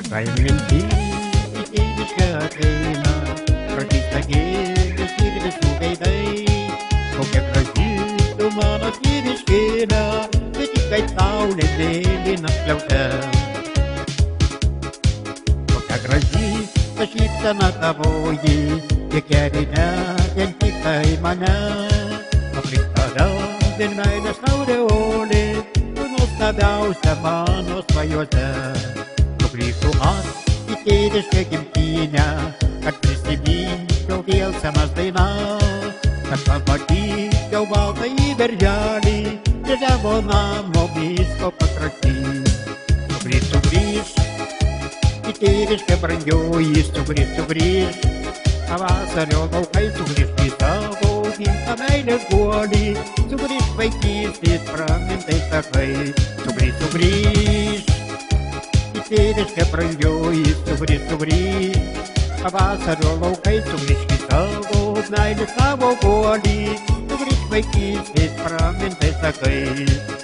Paimenti tėvišką ateina, prakeista gėlės ir visų veidai. Kokia graži tu mano tėviškėna, bet tik kaip saulė mėlyna skliauta. Kokia graži ta šypsena tavoji, tiek kerina vien tik tai mane. Aplink tave vien meilės aureolė, tu nuostabiausia mano svajose. Sugrįžtu aš į tėviškę gimtinę, kad prisiminčiau vėl senas dainas, kad pamatyčiau baltąjį berželį prie savo namo miško pakrašty. Sugrįž į tėviškę brangioji, sugrįž, pavasario laukai, sugrįž į savo gimtą meilės guolį, sugrįž vaikystės pramintais takais, sugrįž. Tėviškę brangioji, sugrįž, pavasario laukai, sugrįž į savo meilės savo guolį, sugrįž vaikystės pramintais takais.